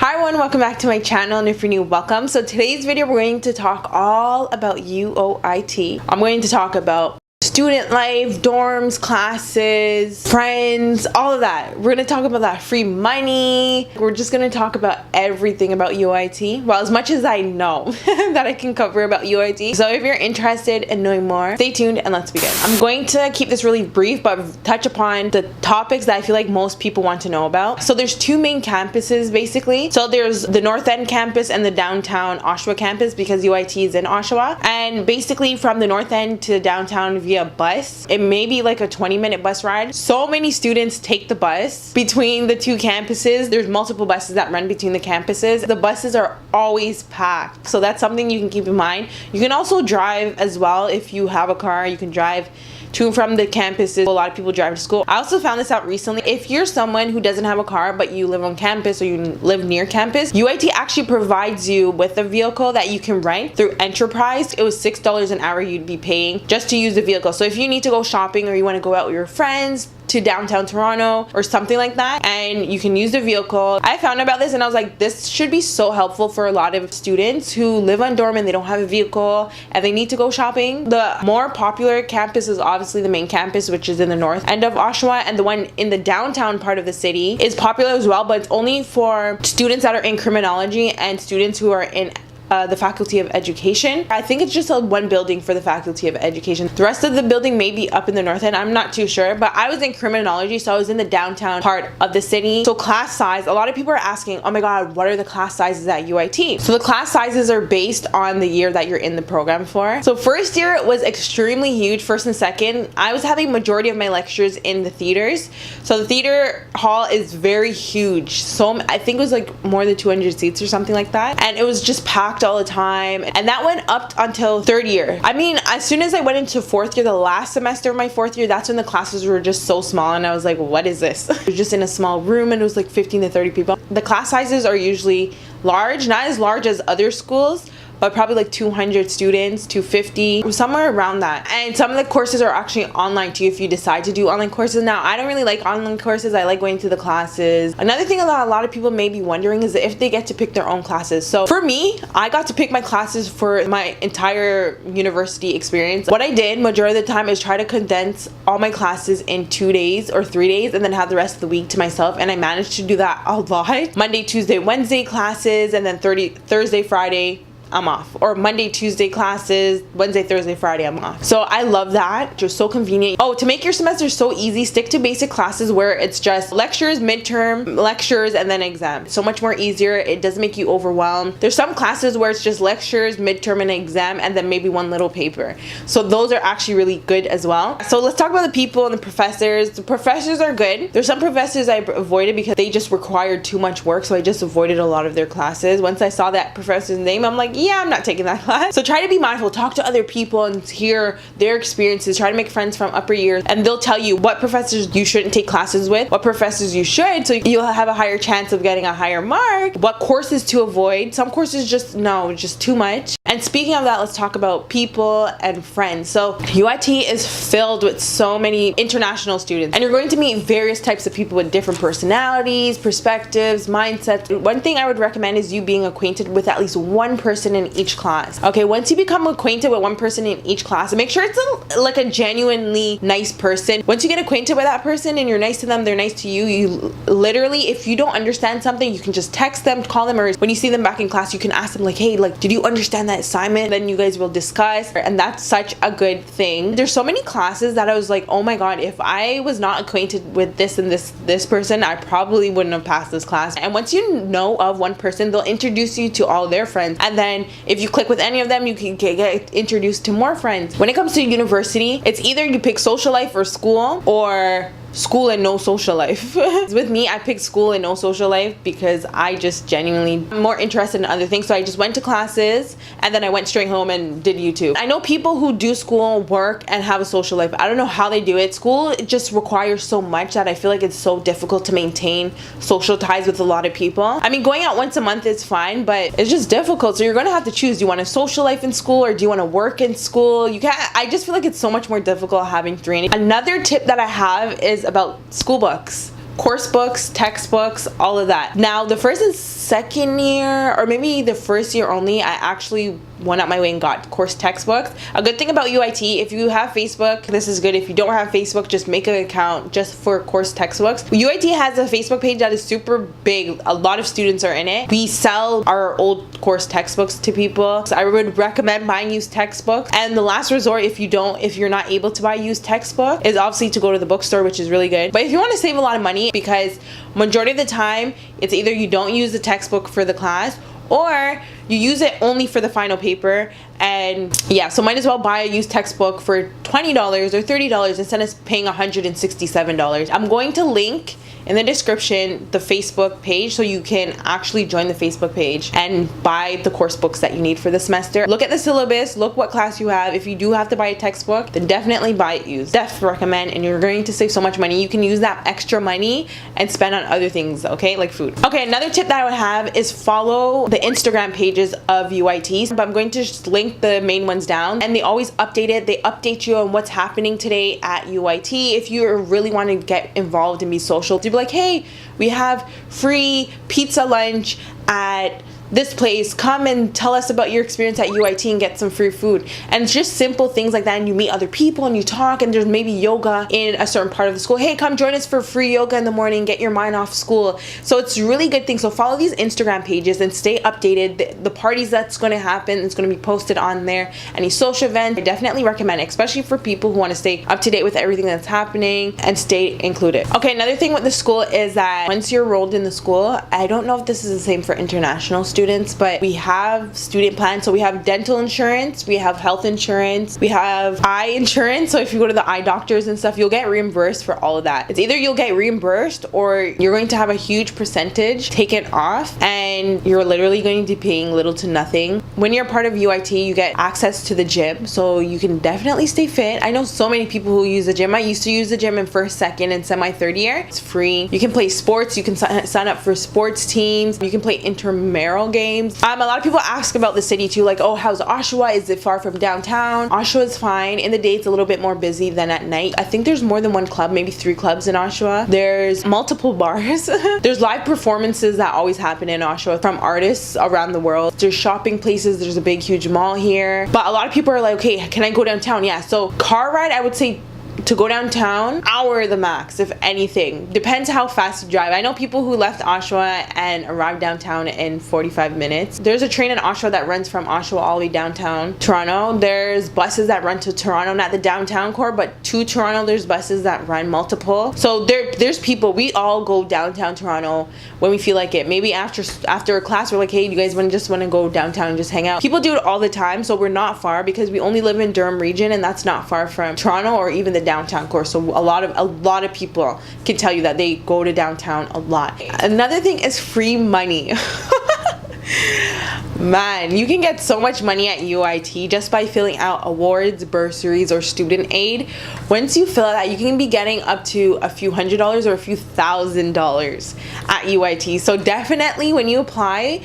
Hi everyone, welcome back to my channel, and if you're new, welcome. So today's video we're going to talk all about UOIT. I'm going to talk about student life, dorms, classes, friends, all of that. We're going to talk about that free money. We're just going to talk about everything about UOIT. Well, as much as I know that I can cover about UOIT. So if you're interested in knowing more, stay tuned and let's begin. I'm going to keep this really brief, but touch upon the topics that I feel like most people want to know about. So there's two main campuses basically. So there's the North End campus and the downtown Oshawa campus, because UOIT is in Oshawa. And basically from the North End to downtown via bus, it may be like a 20-minute bus ride. So many students take the bus between the two campuses. There's multiple buses that run between the campuses. The buses are always packed, so that's something you can keep in mind. You can also drive as well. If you have a car, you can drive to and from the campuses. A lot of people drive to school. I also found this out recently. If you're someone who doesn't have a car but you live on campus or you live near campus, UOIT actually provides you with a vehicle that you can rent through Enterprise. It was $6 an hour you'd be paying just to use the vehicle. So if you need to go shopping or you want to go out with your friends to downtown Toronto or something like that, and you can use the vehicle. I found about this and I was like, this should be so helpful for a lot of students who live on dorm and they don't have a vehicle and they need to go shopping. The more popular campus is obviously the main campus, which is in the north end of Oshawa, and the one in the downtown part of the city is popular as well, but it's only for students that are in criminology and students who are in the Faculty of Education. I think it's just one building for the Faculty of Education. The rest of the building may be up in the north end. I'm not too sure, but I was in criminology, so I was in the downtown part of the city. So class size, a lot of people are asking, oh my god, what are the class sizes at UOIT? So the class sizes are based on the year that you're in the program for. So first year was extremely huge. First and second, I was having majority of my lectures in the theaters. So the theater hall is very huge. So I think it was like more than 200 seats or something like that. And it was just packed all the time, and that went up until third year. I mean, as soon as I went into fourth year, the last semester of my fourth year, that's when the classes were just so small and I was like, what is this? It was just in a small room and it was like 15 to 30 people. The class sizes are usually large, not as large as other schools, but probably like 200 students, 250, somewhere around that. And some of the courses are actually online too if you decide to do online courses. Now, I don't really like online courses. I like going to the classes. Another thing that a lot of people may be wondering is if they get to pick their own classes. So for me, I got to pick my classes for my entire university experience. What I did majority of the time is try to condense all my classes in 2 days or 3 days and then have the rest of the week to myself, and I managed to do that a lot. Monday, Tuesday, Wednesday classes, and then Thursday, Friday, I'm off. Or Monday, Tuesday classes, Wednesday, Thursday, Friday, I'm off. So I love that. Just so convenient. Oh, to make your semester so easy, stick to basic classes where it's just lectures, midterm, lectures, and then exam. So much more easier. It doesn't make you overwhelmed. There's some classes where it's just lectures, midterm, and exam, and then maybe one little paper. So those are actually really good as well. So let's talk about the people and the professors. The professors are good. There's some professors I avoided because they just required too much work, so I just avoided a lot of their classes. Once I saw that professor's name, I'm like, yeah, I'm not taking that class. So try to be mindful, talk to other people and hear their experiences. Try to make friends from upper years, and they'll tell you what professors you shouldn't take classes with, what professors you should, so you'll have a higher chance of getting a higher mark, what courses to avoid. Some courses just too much. And speaking of that, let's talk about people and friends. So UIT is filled with so many international students, and you're going to meet various types of people with different personalities, perspectives, mindsets. One thing I would recommend is you being acquainted with at least one person in each class. Okay, once you become acquainted with one person in each class, make sure it's like a genuinely nice person. Once you get acquainted with that person and you're nice to them, they're nice to you, you literally, if you don't understand something, you can just text them, call them, or when you see them back in class, you can ask them like, hey, like, did you understand that assignment? Then you guys will discuss, and that's such a good thing. There's so many classes that I was like, oh my god, if I was not acquainted with this and this person, I probably wouldn't have passed this class. And once you know of one person, they'll introduce you to all their friends, and then if you click with any of them, you can get introduced to more friends. When it comes to university, it's either you pick social life or school, or school and no social life. With me, I picked school and no social life because I just genuinely am more interested in other things. So I just went to classes and then I went straight home and did YouTube. I know people who do school, work, and have a social life. I don't know how they do it. School, it just requires so much that I feel like it's so difficult to maintain social ties with a lot of people. I mean, going out once a month is fine, but it's just difficult. So you're gonna have to choose. Do you want a social life in school or do you want to work in school? You can't. I just feel like it's so much more difficult having three. Another tip that I have is about school books. course books, textbooks, all of that. Now the first and second year, or maybe the first year only, I actually went out my way and got course textbooks. A good thing about UIT, if you have Facebook, this is good. If you don't have Facebook, just make an account just for course textbooks. UIT has a Facebook page that is super big. A lot of students are in it. We sell our old course textbooks to people. So I would recommend buying used textbooks. And the last resort, if you're not able to buy used textbook, is obviously to go to the bookstore, which is really good. But if you want to save a lot of money, because majority of the time it's either you don't use the textbook for the class or you use it only for the final paper. And yeah, so might as well buy a used textbook for $20 or $30 instead of paying $167. I'm going to link in the description the Facebook page so you can actually join the Facebook page and buy the course books that you need for the semester. Look at the syllabus, look what class you have. If you do have to buy a textbook, then definitely buy it used. Definitely recommend, and you're going to save so much money. You can use that extra money and spend on other things, okay, like food. Okay, another tip that I would have is follow the Instagram pages of UIT, but I'm going to just link the main ones down, and they always update it. They update you on what's happening today at UIT. If you really want to get involved and be social, to be like, hey, we have free pizza lunch at this place, come and tell us about your experience at UIT and get some free food. And it's just simple things like that, and you meet other people and you talk, and there's maybe yoga in a certain part of the school. Hey, come join us for free yoga in the morning, get your mind off school. So it's really good thing. So follow these Instagram pages and stay updated. The parties that's going to happen, it's going to be posted on there. Any social event, I definitely recommend it, especially for people who want to stay up to date with everything that's happening and stay included. Okay, another thing with the school is that once you're enrolled in the school, I don't know if this is the same for international students, but we have student plans. So we have dental insurance, we have health insurance, we have eye insurance. So if you go to the eye doctors and stuff, you'll get reimbursed for all of that. It's either you'll get reimbursed or you're going to have a huge percentage taken off, and you're literally going to be paying little to nothing. When you're part of UIT, you get access to the gym, so you can definitely stay fit. I know so many people who use the gym. I used to use the gym in first, second, and semi-third year. It's free. You can play sports. You can sign up for sports teams. You can play intramural games. A lot of people ask about the city too, like, oh, how's Oshawa? Is it far from downtown? Oshawa is fine. In the day, it's a little bit more busy than at night. I think there's more than one club, maybe 3 clubs in Oshawa. There's multiple bars. There's live performances that always happen in Oshawa from artists around the world. There's shopping places. There's a big, huge mall here. But a lot of people are like, okay, can I go downtown? Yeah, so car ride, I would say to go downtown, hour the max, if anything. Depends how fast you drive. I know people who left Oshawa and arrived downtown in 45 minutes. There's a train in Oshawa that runs from Oshawa all the way downtown Toronto. There's buses that run to Toronto, not the downtown core, but to Toronto. There's buses that run multiple. So there's people. We all go downtown Toronto when we feel like it. Maybe after a class, we're like, hey, you guys want to go downtown and just hang out? People do it all the time, so we're not far because we only live in Durham region, and that's not far from Toronto or even the downtown core. So a lot of people can tell you that they go to downtown a lot. Another thing is free money. Man, you can get so much money at UIT just by filling out awards, bursaries, or student aid. Once you fill that, you can be getting up to a few $100s or a few $1,000s at UIT. So definitely when you apply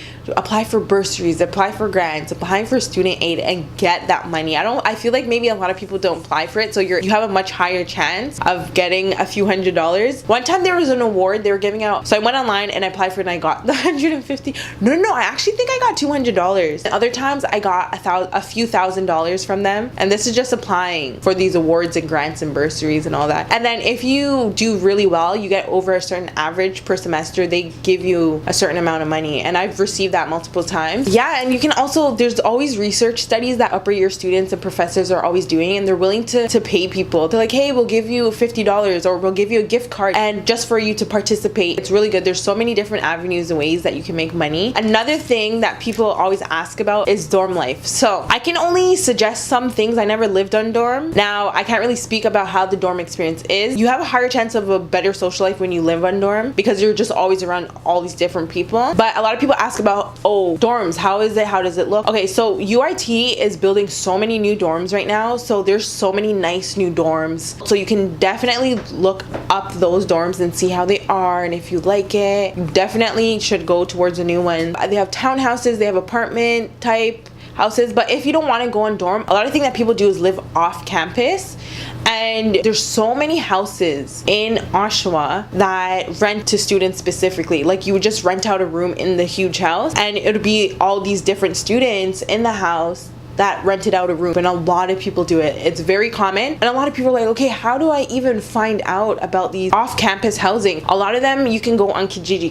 for bursaries, apply for grants, apply for student aid, and get that money. I feel like maybe a lot of people don't apply for it, so you have a much higher chance of getting a few $100s. One time there was an award they were giving out, so I went online and I applied for it and I got the $150. No, I actually think I got $200. Other times I got a few $1,000s from them, and this is just applying for these awards and grants and bursaries and all that. And then if you do really well, you get over a certain average per semester, they give you a certain amount of money, and I've received that multiple times. Yeah, and you can also, there's always research studies that upper year students and professors are always doing, and they're willing to pay people. They're like, hey, we'll give you $50 or we'll give you a gift card and just for you to participate. It's really good. There's so many different avenues and ways that you can make money. Another thing that people always ask about is dorm life. So I can only suggest some things. I never lived on dorm. Now I can't really speak about how the dorm experience is. You have a higher chance of a better social life when you live on dorm because you're just always around all these different people. But a lot of people ask about, oh, dorms, how is it? How does it look? Okay, so UIT is building so many new dorms right now. So there's so many nice new dorms. So you can definitely look up those dorms and see how they are, and if you like it, you definitely should go towards a new one. They have townhouses, they have apartment type houses. But if you don't want to go on dorm, a lot of things that people do is live off campus. And there's so many houses in Oshawa that rent to students specifically. Like, you would just rent out a room in the huge house and it would be all these different students in the house that rented out a room. And a lot of people do it. It's very common. And a lot of people are like, okay, how do I even find out about these off-campus housing? A lot of them, you can go on Kijiji.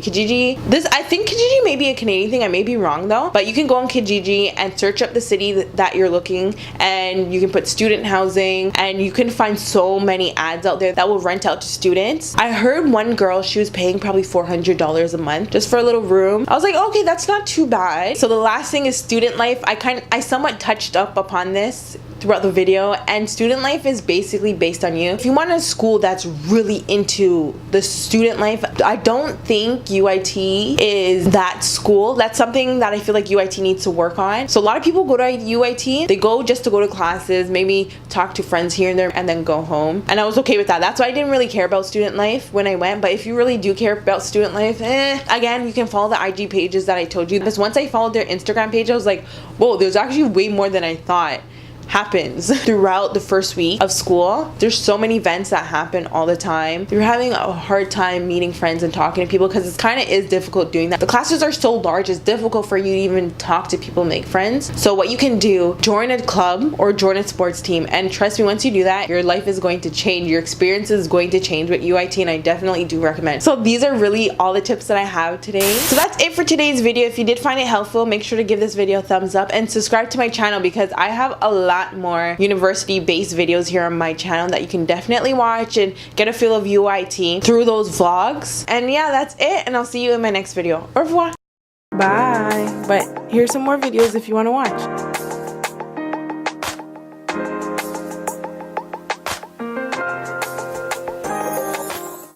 I think Kijiji may be a Canadian thing. I may be wrong though. But you can go on Kijiji and search up the city that you're looking, and you can put student housing, and you can find so many ads out there that will rent out to students. I heard one girl, she was paying probably $400 a month just for a little room. I was like, okay, that's not too bad. So the last thing is student life. I somewhat touched up upon this throughout the video, and student life is basically based on you. If you want a school that's really into the student life, I don't think UIT is that school. That's something that I feel like UIT needs to work on. So a lot of people go to UIT, they go just to go to classes, maybe talk to friends here and there, and then go home. And I was okay with that. That's why I didn't really care about student life when I went. But if you really do care about student life, again, you can follow the IG pages that I told you. Because once I followed their Instagram page, I was like, whoa, there's actually way more than I thought happens throughout the first week of school. There's so many events that happen all the time. You're having a hard time meeting friends and talking to people because it kind of is difficult doing that. The classes are so large, it's difficult for you to even talk to people, make friends. So what you can do, join a club or join a sports team, and trust me, once you do that, your life is going to change. Your experience is going to change with UIT, and I definitely do recommend. So these are really all the tips that I have today. So that's it for today's video. If you did find it helpful, make sure to give this video a thumbs up and subscribe to my channel, because I have a lot more university-based videos here on my channel that you can definitely watch and get a feel of UIT through those vlogs. And yeah, that's it, and I'll see you in my next video. Au revoir. Bye. But here's some more videos if you want to watch.